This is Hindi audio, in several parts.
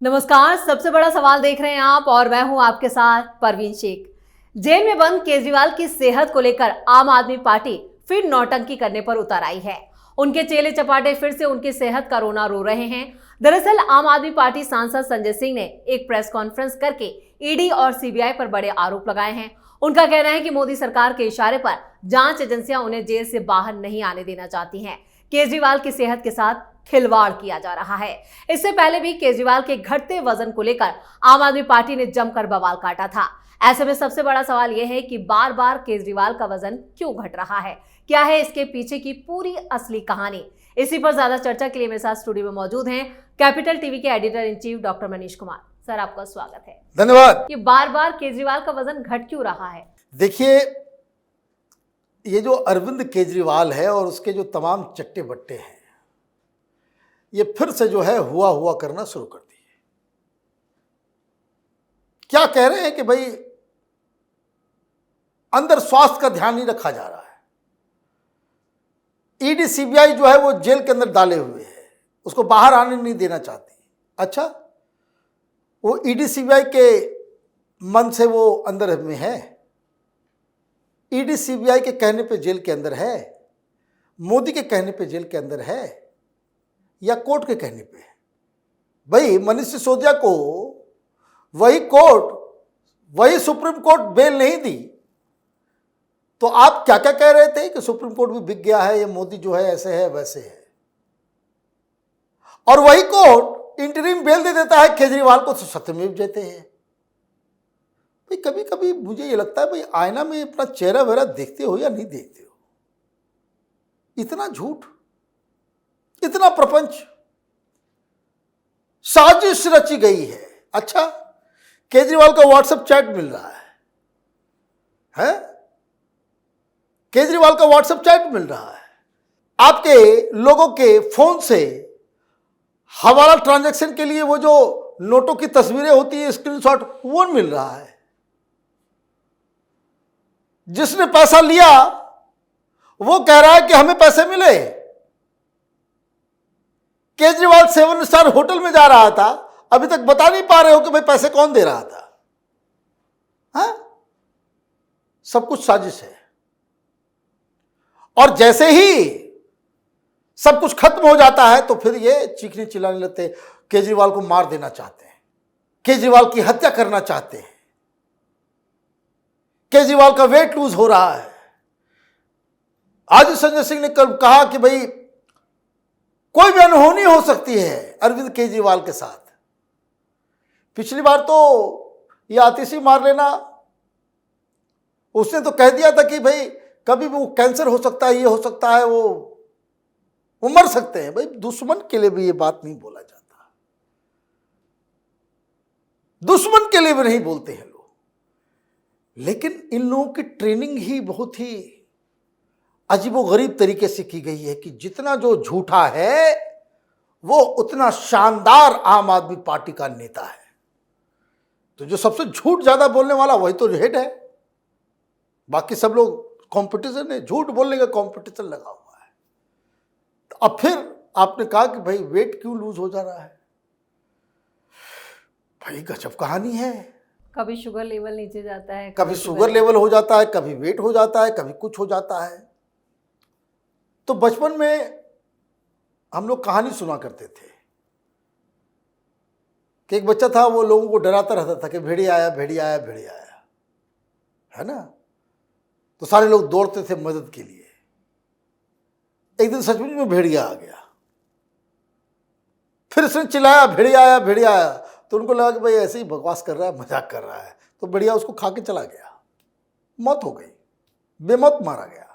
नमस्कार, सबसे बड़ा सवाल देख रहे हैं आप और मैं हूं आपके साथ परवीन शेख। जेल में बंद केजरीवाल की सेहत को लेकर आम आदमी पार्टी फिर नौटंकी करने पर उतर आई है। उनके चेले चपाटे फिर से उनकी सेहत का रोना रो रहे हैं। दरअसल आम आदमी पार्टी सांसद संजय सिंह ने एक प्रेस कॉन्फ्रेंस करके ईडी और सीबीआई पर बड़े आरोप लगाए हैं। उनका कहना है कि मोदी सरकार के इशारे पर जांच एजेंसियां उन्हें जेल से बाहर नहीं आने देना चाहती हैं। केजरीवाल की सेहत के साथ खिलवाड़ किया जा रहा है। इससे पहले भी केजरीवाल के घटते वजन को लेकर आम आदमी पार्टी ने जमकर बवाल काटा था। ऐसे में सबसे बड़ा सवाल यह है कि बार बार केजरीवाल का वजन क्यों घट रहा है, क्या है इसके पीछे की पूरी असली कहानी। इसी पर ज्यादा चर्चा के लिए मेरे साथ स्टूडियो में मौजूद हैं कैपिटल टीवी के editor in chief doctor Manish Kumar. Sir, आपका स्वागत है। धन्यवाद। कि बार बार केजरीवाल का वजन घट क्यों रहा है? देखिए, ये जो अरविंद केजरीवाल है और उसके जो तमाम चट्टे बट्टे हैं, ये फिर से जो है हुआ करना शुरू कर दिए। क्या कह रहे हैं कि भाई अंदर स्वास्थ्य का ध्यान नहीं रखा जा रहा है। ईडी सीबीआई जो है वो जेल के अंदर डाले हुए है, उसको बाहर आने नहीं देना चाहती। अच्छा, वो ईडी सीबीआई के मन से वो अंदर में है? ईडी सीबीआई के कहने पे जेल के अंदर है? मोदी के कहने पे जेल के अंदर है या कोर्ट के कहने पे? भाई मनीष सिसोदिया को वही सुप्रीम कोर्ट बेल नहीं दी, तो आप क्या क्या कह रहे थे कि सुप्रीम कोर्ट भी बिक गया है, ये मोदी जो है ऐसे है वैसे है, और वही कोर्ट इंटरिम बेल दे देता है केजरीवाल को, तो सत्यमेव जयते हैं। भाई कभी कभी मुझे ये लगता है भाई आईना में अपना चेहरा वेहरा देखते हो या नहीं देखते हो। इतना झूठ, इतना प्रपंच, साजिश रची गई है। अच्छा, केजरीवाल का व्हाट्सएप चैट मिल रहा है? केजरीवाल का व्हाट्सएप चैट मिल रहा है, आपके लोगों के फोन से हवाला ट्रांजैक्शन के लिए वो जो नोटों की तस्वीरें होती है, स्क्रीनशॉट, वो मिल रहा है। जिसने पैसा लिया वो कह रहा है कि हमें पैसे मिले। केजरीवाल 7 स्टार होटल में जा रहा था, अभी तक बता नहीं पा रहे हो कि भाई पैसे कौन दे रहा था। सब कुछ साजिश है। और जैसे ही सब कुछ खत्म हो जाता है तो फिर ये चीखने चिल्लाने लगते हैं, केजरीवाल को मार देना चाहते हैं, केजरीवाल की हत्या करना चाहते हैं, केजरीवाल का वेट लूज हो रहा है। आज संजय सिंह ने कल कहा कि भाई कोई भी अनहोनी हो सकती है अरविंद केजरीवाल के साथ। पिछली बार तो ये आतिशी मार लेना, उसने तो कह दिया था कि भाई कभी भी वो कैंसर हो सकता है, ये हो सकता है, वो मर सकते हैं। भाई दुश्मन के लिए भी ये बात नहीं बोला जाता, दुश्मन के लिए भी नहीं बोलते हैं लोग। लेकिन इन लोगों की ट्रेनिंग ही बहुत ही अजीबोगरीब तरीके से की गई है कि जितना जो झूठा है वो उतना शानदार आम आदमी पार्टी का नेता है। तो जो सबसे झूठ ज्यादा बोलने वाला वही तो हेड है, बाकी सब लोग कंपटीशन है, झूठ बोलने का कंपटीशन लगा हुआ है। तो अब फिर आपने कहा कि भाई वेट क्यों लूज हो जा रहा है। भाई गजब कहानी है। कभी शुगर लेवल नीचे जाता है, कभी शुगर लेवल हो जाता है, कभी वेट हो जाता है, कभी कुछ हो जाता है। तो बचपन में हम लोग कहानी सुना करते थे कि एक बच्चा था, वो लोगों को डराता रहता था कि भेड़िया आया, भेड़िया आया, भेड़िया आया, है ना। तो सारे लोग दौड़ते थे मदद के लिए। एक दिन सचमुच में भेड़िया आ गया, फिर उसने चिल्लाया भेड़िया आया, भेड़िया आया। तो उनको लगा कि भाई ऐसे ही बकवास कर रहा है, मजाक कर रहा है। तो भेड़िया उसको खा के चला गया, मौत हो गई, बेमौत मारा गया।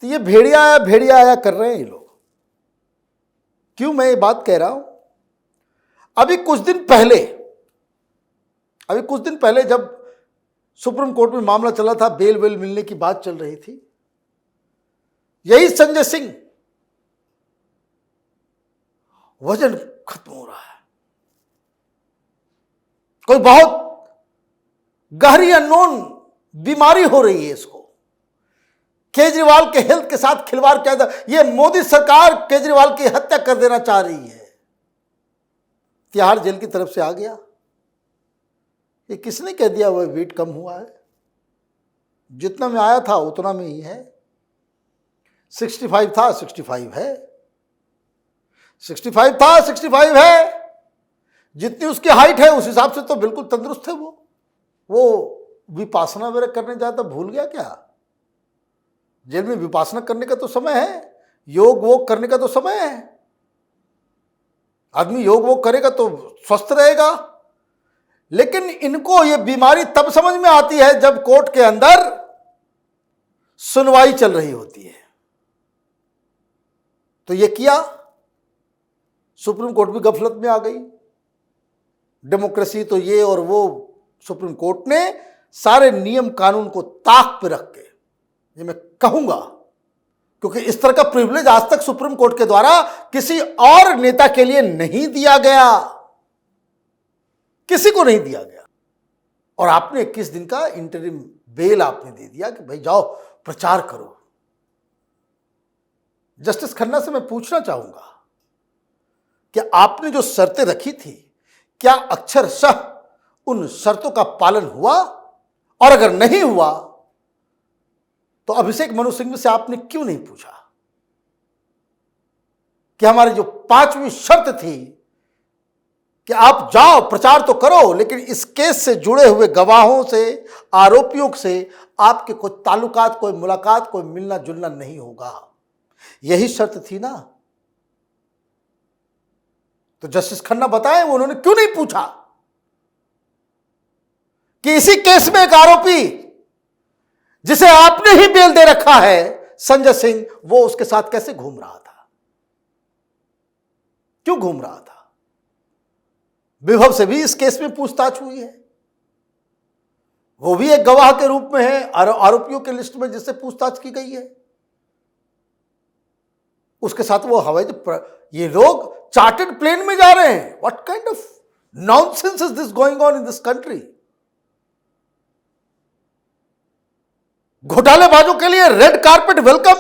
तो ये भेड़िया आया कर रहे हैं ये लोग। क्यों मैं ये बात कह रहा हूं? अभी कुछ दिन पहले जब सुप्रीम कोर्ट में मामला चला था, बेल वेल मिलने की बात चल रही थी, यही संजय सिंह वजन खत्म हो रहा है, कोई बहुत गहरी अननोन बीमारी हो रही है इसको, केजरीवाल के हेल्थ के साथ खिलवाड़ किया था। ये मोदी सरकार केजरीवाल की हत्या कर देना चाह रही है। तिहाड़ जेल की तरफ से आ गया। ये किसने कह दिया वह वेट कम हुआ है? जितना में आया था उतना में ही है। 65 था, 65 है। 65 था, 65 है। जितनी उसकी हाइट है उस हिसाब से तो बिल्कुल तंदुरुस्त है वो विपासना वगैरह करने जाता, भूल गया क्या? जेल में विपासना करने का तो समय है, योग वोग करने का तो समय है। आदमी योग वोग करेगा तो स्वस्थ रहेगा। लेकिन इनको ये बीमारी तब समझ में आती है जब कोर्ट के अंदर सुनवाई चल रही होती है। तो ये किया, सुप्रीम कोर्ट भी गफलत में आ गई। डेमोक्रेसी तो ये और वो, सुप्रीम कोर्ट ने सारे नियम कानून को ताक पे रख के, ये मैं कहूंगा, क्योंकि इस तरह का प्रिविलेज आज तक सुप्रीम कोर्ट के द्वारा किसी और नेता के लिए नहीं दिया गया, किसी को नहीं दिया गया। और आपने 21 दिन का इंटरिम बेल आपने दे दिया कि भाई जाओ प्रचार करो। जस्टिस खन्ना से मैं पूछना चाहूंगा कि आपने जो शर्तें रखी थी, क्या अक्षरशः उन शर्तों का पालन हुआ? और अगर नहीं हुआ तो अभिषेक मनु सिंघवी से आपने क्यों नहीं पूछा कि हमारी जो 5वीं शर्त थी कि आप जाओ प्रचार तो करो, लेकिन इस केस से जुड़े हुए गवाहों से, आरोपियों से आपके कोई ताल्लुकात, कोई मुलाकात, कोई मिलना जुलना नहीं होगा, यही शर्त थी ना? तो जस्टिस खन्ना बताएं उन्होंने क्यों नहीं पूछा कि इसी केस में एक आरोपी जिसे आपने ही बेल दे रखा है, संजय सिंह, वो उसके साथ कैसे घूम रहा था, क्यों घूम रहा था? विभव से भी इस केस में पूछताछ हुई है, वो भी एक गवाह के रूप में है आरोपियों के लिस्ट में जिससे पूछताछ की गई है। उसके साथ वो हवाई, ये लोग चार्टर्ड प्लेन में जा रहे हैं। What kind of nonsense is this going on in this country? घोटालेबाजों के लिए रेड कार्पेट वेलकम,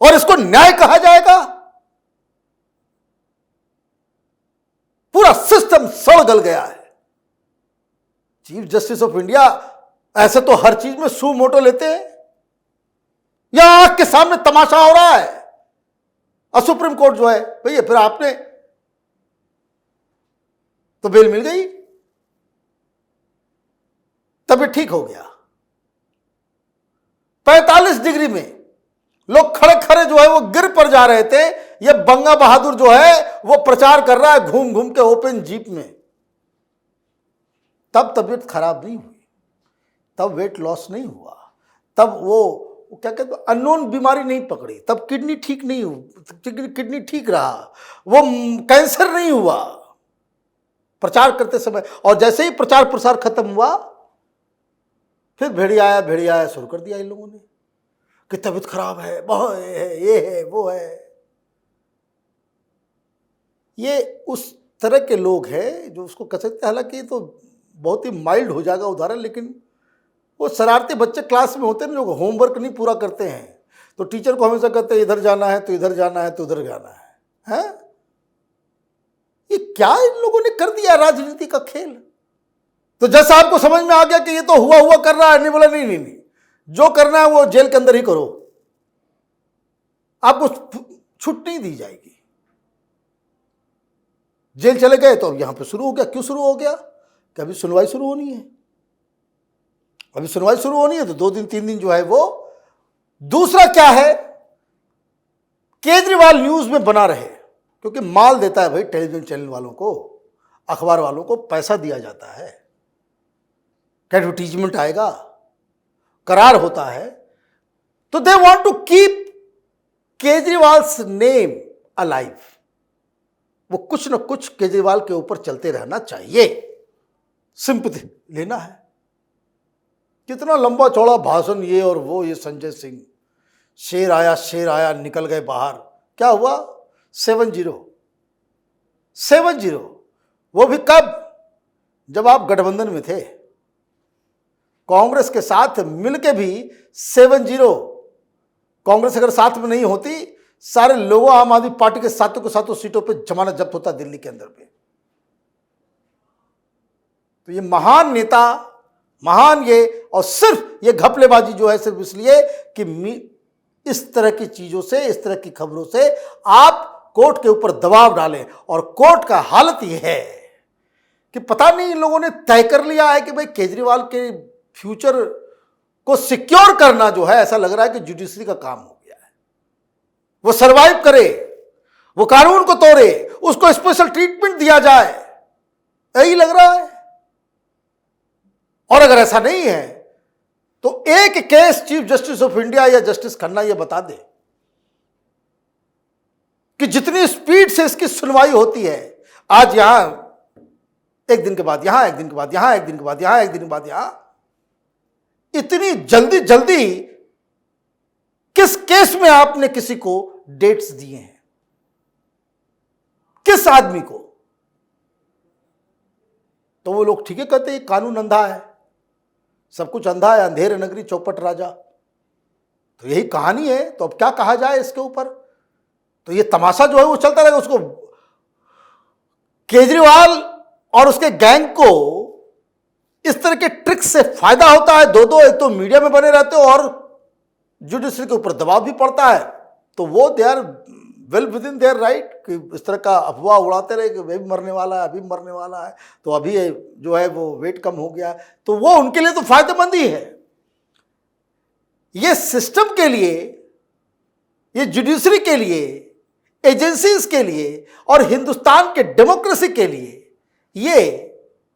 और इसको न्याय कहा जाएगा? पूरा सिस्टम सड़ गल गया है। चीफ जस्टिस ऑफ इंडिया ऐसे तो हर चीज में सू मोटो लेते हैं, या आंख के सामने तमाशा हो रहा है और सुप्रीम कोर्ट जो है, भैया फिर आपने तो बेल मिल गई, तभी ठीक हो गया। 45 डिग्री में लोग खड़े खड़े जो है वो गिर पड़ जा रहे थे। ये बंगा बहादुर जो है वो प्रचार कर रहा है घूम घूम के ओपन जीप में। तब तबीयत खराब नहीं हुई, तब वेट लॉस नहीं हुआ, तब वो क्या कहते हैं अननोन बीमारी नहीं पकड़ी, तब किडनी ठीक नहीं हुई, किडनी ठीक रहा, वो कैंसर नहीं हुआ प्रचार करते समय। और जैसे ही प्रचार प्रसार खत्म हुआ, फिर भेड़िया आया शुरू कर दिया इन लोगों ने कि तबीयत खराब है, बहुत है, ये है, वो है। ये उस तरह के लोग हैं जो उसको कह सकते हैं, हालांकि तो बहुत ही माइल्ड हो जाएगा उदाहरण, लेकिन वो शरारती बच्चे क्लास में होते हैं जो होमवर्क नहीं पूरा करते हैं, तो टीचर को हमेशा कहते हैं इधर जाना है तो इधर जाना है तो उधर जाना है, हैं? ये क्या इन लोगों ने कर दिया राजनीति का खेल। तो जैसा आपको समझ में आ गया कि ये तो हुआ कर रहा है, नहीं बोला नहीं, जो करना है वो जेल के अंदर ही करो, आपको छुट्टी नहीं दी जाएगी। जेल चले गए तो अब यहां पे शुरू हो गया। क्यों शुरू हो गया? कि अभी सुनवाई शुरू होनी है, अभी सुनवाई शुरू होनी है तो 2 दिन 3 दिन जो है वो। दूसरा क्या है, केजरीवाल न्यूज में बना रहे, क्योंकि माल देता है भाई टेलीविजन चैनल वालों को, अखबार वालों को पैसा दिया जाता है, एडवर्टीजमेंट आएगा, करार होता है, तो they want to keep Kejriwal's name alive. वो कुछ न कुछ केजरीवाल के ऊपर चलते रहना चाहिए, सिंपैथी लेना है। कितना लंबा चौड़ा भाषण ये और वो, ये संजय सिंह शेर आया निकल गए बाहर। क्या हुआ? 7-0, वो भी कब? जब आप गठबंधन में थे, कांग्रेस के साथ मिलके भी 7-0। कांग्रेस अगर साथ में नहीं होती, सारे लोगों आम आदमी पार्टी के साथों सीटों पे जमानत जब्त होता दिल्ली के अंदर पे। तो ये महान नेता, महान ये, और सिर्फ ये घपलेबाजी जो है सिर्फ इसलिए कि इस तरह की चीजों से, इस तरह की खबरों से आप कोर्ट के ऊपर दबाव डालें। और कोर्ट का हालत यह है कि पता नहीं इन लोगों ने तय कर लिया है कि भाई केजरीवाल के फ्यूचर को सिक्योर करना जो है, ऐसा लग रहा है कि जुडिशरी का काम हो गया है। वो सरवाइव करे, वो कानून को तोड़े, उसको स्पेशल ट्रीटमेंट दिया जाए, यही लग रहा है। और अगर ऐसा नहीं है तो एक case chief justice of India या जस्टिस खन्ना ये बता दे कि जितनी स्पीड से इसकी सुनवाई होती है, आज यहां एक दिन के बाद यहां, एक दिन के बाद यहां, एक दिन के बाद यहां, एक दिन के बाद यहां, इतनी जल्दी जल्दी किस केस में आपने किसी को डेट्स दिए हैं? किस आदमी को? तो वो लोग ठीक है कहते हैं कानून अंधा है, सब कुछ अंधा है, अंधेर नगरी चौपट राजा। तो यही कहानी है। तो अब क्या कहा जाए इसके ऊपर? तो ये तमाशा जो है वो चलता रहेगा। उसको केजरीवाल और उसके गैंग को इस तरह के ट्रिक्स से फायदा होता है। दो एक तो मीडिया में बने रहते हो और जुडिशरी के ऊपर दबाव भी पड़ता है। तो वो they are well within their right कि इस तरह का अफवाह उड़ाते रहे कि वह भी मरने वाला है, अभी मरने वाला है, तो अभी जो है वो वेट कम हो गया, तो वो उनके लिए तो फायदेमंद ही है। ये सिस्टम के लिए, ये जुडिशरी के लिए, एजेंसीज के लिए और हिंदुस्तान के डेमोक्रेसी के लिए ये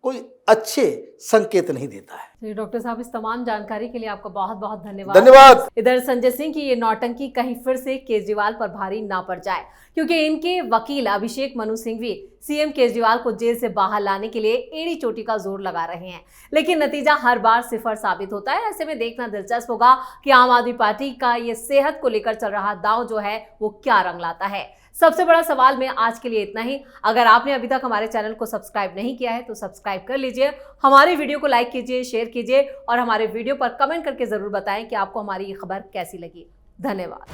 कोई अच्छे संकेत नहीं देता है। जी डॉक्टर साहब, इस तमाम जानकारी के लिए आपका बहुत बहुत धन्यवाद। धन्यवाद। इधर संजय सिंह की ये नौटंकी कहीं फिर से केजरीवाल पर भारी ना पड़ जाए, क्योंकि इनके वकील अभिषेक मनु सिंघवी सीएम केजरीवाल को जेल से बाहर लाने के लिए एड़ी चोटी का जोर लगा रहे हैं, लेकिन नतीजा हर बार सिफर साबित होता है। ऐसे में देखना दिलचस्प होगा कि आम आदमी पार्टी का ये सेहत को लेकर चल रहा दांव जो है वो क्या रंग लाता है। सबसे बड़ा सवाल में आज के लिए इतना ही। अगर आपने अभी तक हमारे चैनल को सब्सक्राइब नहीं किया है तो सब्सक्राइब कर लीजिए, हमारी वीडियो को लाइक कीजिए, शेयर कीजिए और हमारे वीडियो पर कमेंट करके जरूर बताएं कि आपको हमारी ये खबर कैसी लगी। धन्यवाद।